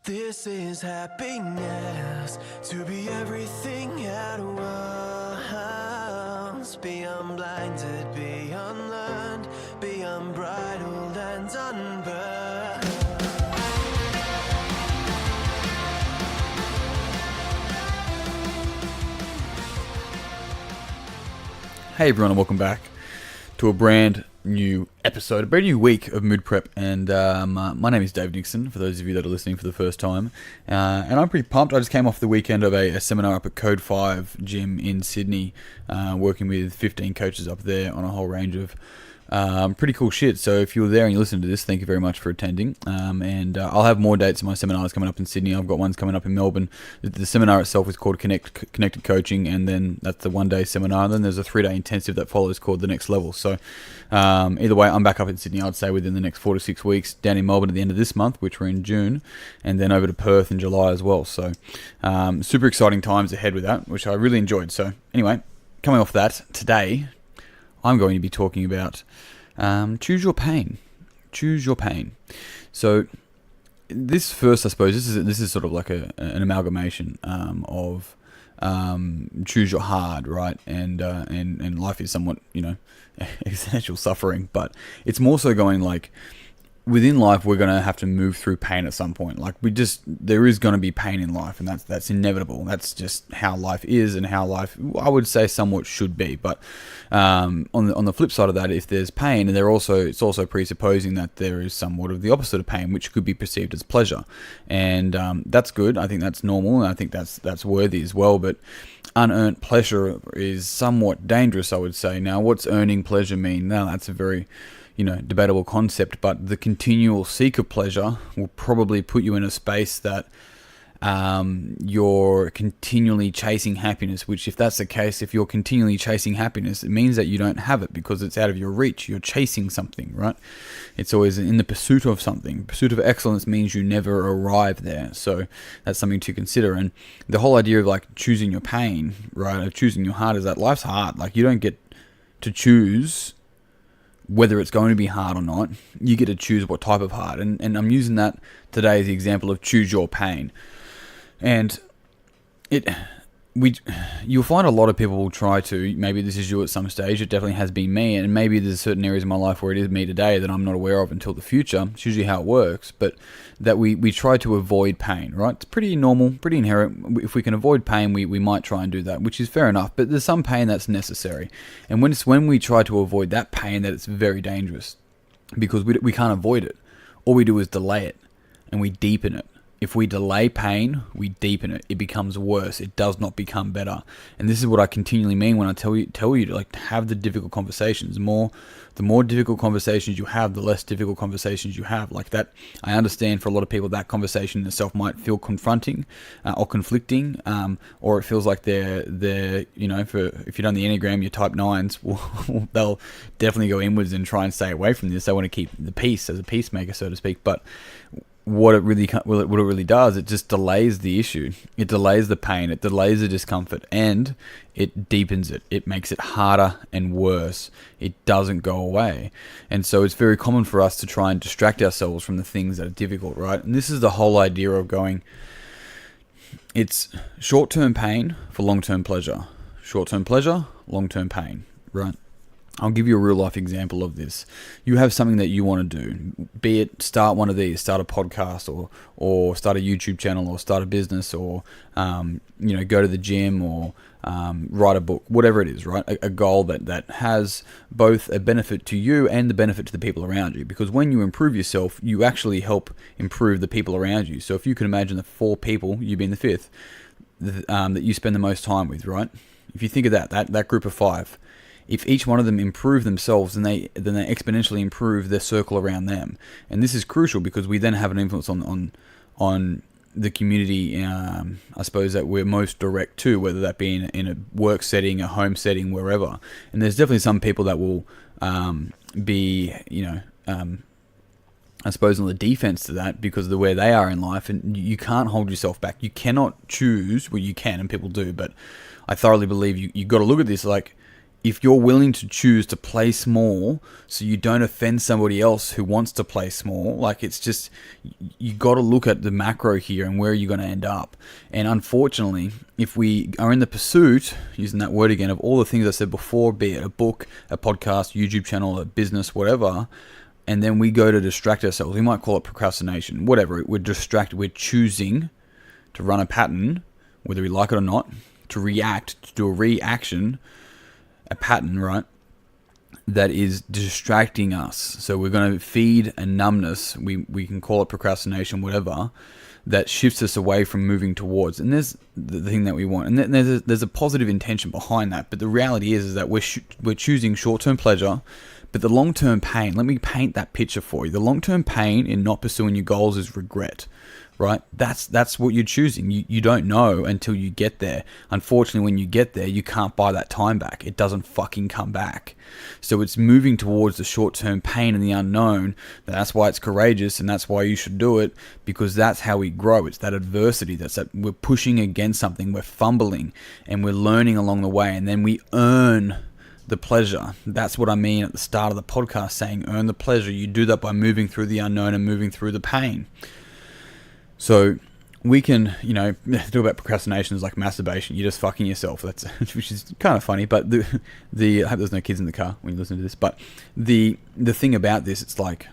This is happiness, to be everything at once. Be unblinded, be unlearned, be unbridled and unburned. Hey everyone, and welcome back to a brand new episode, a brand new week of Mood Prep. And my name is Dave Nixon, for those of you that are listening for the first time. And I'm pretty pumped. I just came off the weekend of a seminar up at Code 5 Gym in Sydney, working with 15 coaches up there on a whole range of pretty cool shit. So if you were there and you listened to this, thank you very much for attending. And I'll have more dates of my seminars coming up in Sydney. I've got ones coming up in Melbourne. The seminar itself is called Connected Coaching, and then that's the one-day seminar. And then there's a 3-day intensive that follows called The Next Level. So either way, I'm back up in Sydney, I'd say, within the next 4 to 6 weeks. Down in Melbourne at the end of this month, which we're in June, and then over to Perth in July as well. So super exciting times ahead with that, which I really enjoyed. So anyway, coming off that, today I'm going to be talking about choose your pain. Choose your pain. So this first, I suppose, this is sort of like an amalgamation of choose your hard, right? And life is somewhat, existential suffering, but it's more so going like, within life, we're going to have to move through pain at some point. Like there is going to be pain in life, and that's inevitable. That's just how life is, and how life, I would say, somewhat should be. But on the flip side of that, if there's pain, and it's also presupposing that there is somewhat of the opposite of pain, which could be perceived as pleasure, and that's good. I think that's normal, and I think that's worthy as well. But unearned pleasure is somewhat dangerous, I would say. Now, what's earning pleasure mean? Now, that's a very debatable concept, but the continual seek of pleasure will probably put you in a space that you're continually chasing happiness, which, if that's the case, if you're continually chasing happiness, it means that you don't have it because it's out of your reach. You're chasing something, right? It's always in the pursuit of something. Pursuit of excellence means you never arrive there. So that's something to consider. And the whole idea of like choosing your pain, right, of choosing your heart, is that life's hard. Like, you don't get to choose whether it's going to be hard or not. You get to choose what type of hard. And I'm using that today as the example of choose your pain. And you'll find a lot of people will try to, maybe this is you at some stage, it definitely has been me, and maybe there's certain areas in my life where it is me today that I'm not aware of until the future. It's usually how it works, but that we try to avoid pain, right? It's pretty normal, pretty inherent. If we can avoid pain, we might try and do that, which is fair enough, but there's some pain that's necessary. And when we try to avoid that pain, that it's very dangerous, because we can't avoid it. All we do is delay it, and we deepen it. If we delay pain, we deepen it. It becomes worse. It does not become better. And this is what I continually mean when I tell you to like have the difficult conversations. The more difficult conversations you have, the less difficult conversations you have. Like that, I understand for a lot of people that conversation in itself might feel confronting or conflicting, or it feels like they're if you're done the Enneagram, your type 9s, they'll definitely go inwards and try and stay away from this. They want to keep the peace as a peacemaker, so to speak. But what it really does, it just delays the issue. It delays the pain. It delays the discomfort, and it deepens it. It makes it harder and worse. It doesn't go away. And so it's very common for us to try and distract ourselves from the things that are difficult, right? And this is the whole idea of going, it's short-term pain for long-term pleasure. Short-term pleasure, long-term pain, right? I'll give you a real life example of this. You have something that you want to do, be it start one of these, start a podcast, or start a YouTube channel, or start a business, or go to the gym, or write a book, whatever it is, right? A goal that has both a benefit to you and the benefit to the people around you. Because when you improve yourself, you actually help improve the people around you. So if you can imagine the 4 people, you being the 5th, that you spend the most time with, right? If you think of that group of 5. If each one of them improve themselves, then they exponentially improve their circle around them. And this is crucial because we then have an influence on the community, I suppose, that we're most direct to, whether that be in a work setting, a home setting, wherever. And there's definitely some people that will be, I suppose, on the defense to that because of the way they are in life, and you can't hold yourself back. You cannot choose, well, you can, and people do, but I thoroughly believe you got to look at this like, if you're willing to choose to play small so you don't offend somebody else who wants to play small, like, it's just, you got to look at the macro here and where you're going to end up. And unfortunately, if we are in the pursuit, using that word again, of all the things I said before, be it a book, a podcast, YouTube channel, a business, whatever, and then we go to distract ourselves, we might call it procrastination, whatever, we're distracted, we're choosing to run a pattern, whether we like it or not, to react, to do a reaction, a pattern, right, that is distracting us. So we're going to feed a numbness, we can call it procrastination, whatever, that shifts us away from moving towards. And there's the thing that we want. And then there's a positive intention behind that. But the reality is that we're choosing short-term pleasure, but the long-term pain, let me paint that picture for you. The long-term pain in not pursuing your goals is regret, right? That's what you're choosing. You don't know until you get there. Unfortunately, when you get there, you can't buy that time back. It doesn't fucking come back. So it's moving towards the short-term pain and the unknown. That's why it's courageous, and that's why you should do it, because that's how we grow. It's that adversity. That's that we're pushing against something, we're fumbling, and we're learning along the way, and then we earn the pleasure. That's what I mean at the start of the podcast, saying earn the pleasure. You do that by moving through the unknown and moving through the pain. So we can, talk about procrastination is like masturbation. You're just fucking yourself. That's which is kind of funny. But I hope there's no kids in the car when you listen to this. But the thing about this, it's like,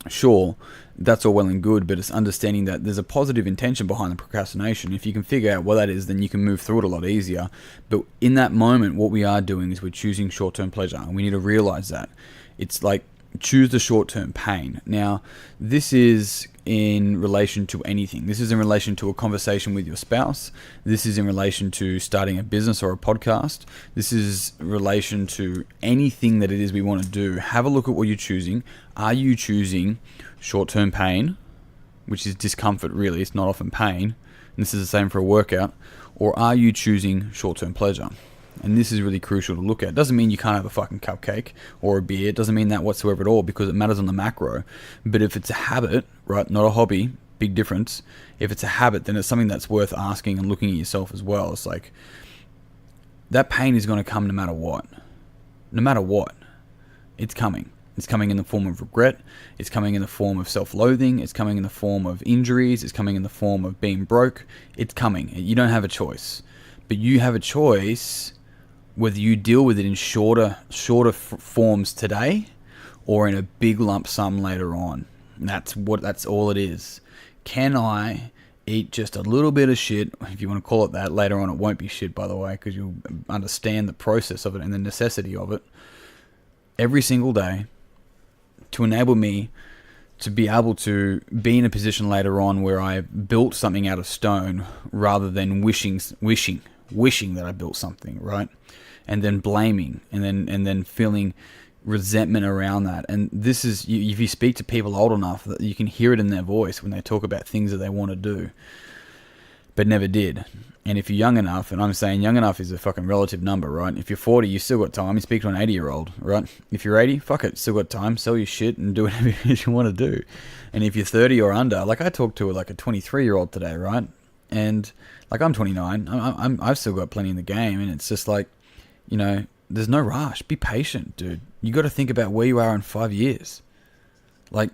sure, that's all well and good, but it's understanding that there's a positive intention behind the procrastination. If you can figure out what that is, then you can move through it a lot easier. But in that moment, what we are doing is we're choosing short-term pleasure, and we need to realize that. It's like, choose the short-term pain. Now, this is in relation to anything. This is in relation to a conversation with your spouse. This is in relation to starting a business or a podcast. This is in relation to anything that it is we want to do. Have a look at what you're choosing. Are you choosing short-term pain, which is discomfort really, it's not often pain, and this is the same for a workout, or are you choosing short-term pleasure? And this is really crucial to look at. It doesn't mean you can't have a fucking cupcake or a beer. It doesn't mean that whatsoever at all, because it matters on the macro. But if it's a habit, right, not a hobby, big difference. If it's a habit, then it's something that's worth asking and looking at yourself as well. It's like, that pain is going to come no matter what. No matter what, it's coming. It's coming in the form of regret. It's coming in the form of self-loathing. It's coming in the form of injuries. It's coming in the form of being broke. It's coming. You don't have a choice. But you have a choice whether you deal with it in shorter forms today or in a big lump sum later on. That's all it is. Can I eat just a little bit of shit, if you want to call it that? Later on, it won't be shit, by the way, because you'll understand the process of it and the necessity of it every single day to enable me to be able to be in a position later on where I built something out of stone rather than wishing that I built something, right? And then blaming and then feeling resentment around that. And this is, if you speak to people old enough, that you can hear it in their voice when they talk about things that they want to do but never did. And if you're young enough, and I'm saying young enough is a fucking relative number, right? If you're 40, you still got time. You speak to an 80-year-old, right? If you're 80, fuck it, still got time. Sell your shit and do whatever you want to do. And if you're 30 or under, like I talked to like a 23-year-old today, right? And like I'm 29, I've still got plenty in the game, and it's just like, there's no rush. Be patient, dude. You got to think about where you are in 5 years. Like,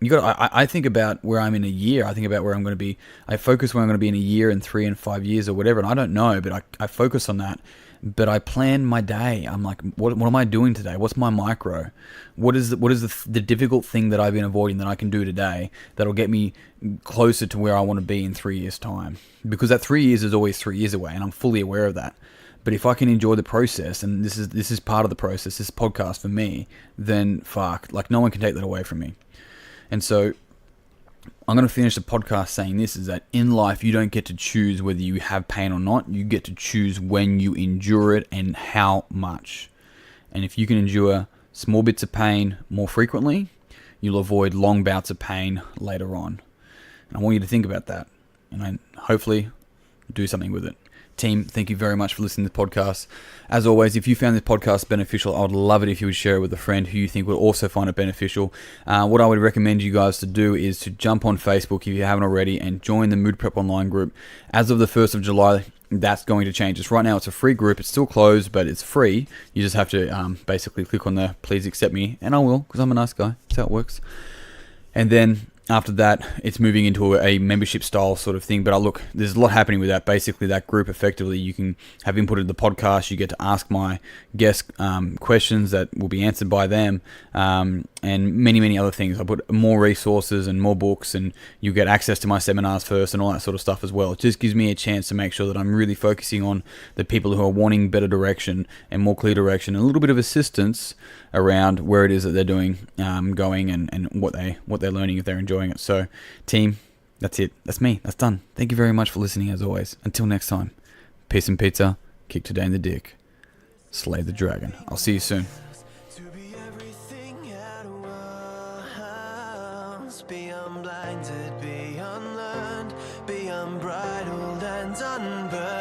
I think about where I'm in a year. I think about where I'm going to be. I focus where I'm going to be in a year and 3 and 5 years or whatever. And I don't know, but I focus on that. But I plan my day. I'm like, what am I doing today? What's my micro? What is the difficult thing that I've been avoiding that I can do today that'll get me closer to where I want to be in 3 years' time? Because that 3 years is always 3 years away, and I'm fully aware of that. But if I can enjoy the process, and this is part of the process, this podcast for me, then fuck, like no one can take that away from me. And so I'm going to finish the podcast saying this, is that in life, you don't get to choose whether you have pain or not. You get to choose when you endure it and how much. And if you can endure small bits of pain more frequently, you'll avoid long bouts of pain later on. And I want you to think about that, and hopefully do something with it. Team, thank you very much for listening to the podcast. As always, if you found this podcast beneficial, I would love it if you would share it with a friend who you think would also find it beneficial. What I would recommend you guys to do is to jump on Facebook if you haven't already and join the Mood Prep Online group. As of the 1st of July, that's going to change. It's right now, it's a free group. It's still closed, but it's free. You just have to basically click on the please accept me, and I will, because I'm a nice guy. That's how it works. And then after that, it's moving into a membership style sort of thing. But look, there's a lot happening with that. Basically, that group, effectively, you can have input into the podcast. You get to ask my guests questions that will be answered by them, and many, many other things. I put more resources and more books, and you get access to my seminars first and all that sort of stuff as well. It just gives me a chance to make sure that I'm really focusing on the people who are wanting better direction and more clear direction, and a little bit of assistance around where it is that they're doing, going, and what they're learning, if they're enjoying it. So, team, that's it. That's me. That's done. Thank you very much for listening, as always. Until next time, peace and pizza. Kick today in the dick. Slay the dragon. I'll see you soon. To be everything at once, be unblinded, be unlearned, be unbridled and unburned.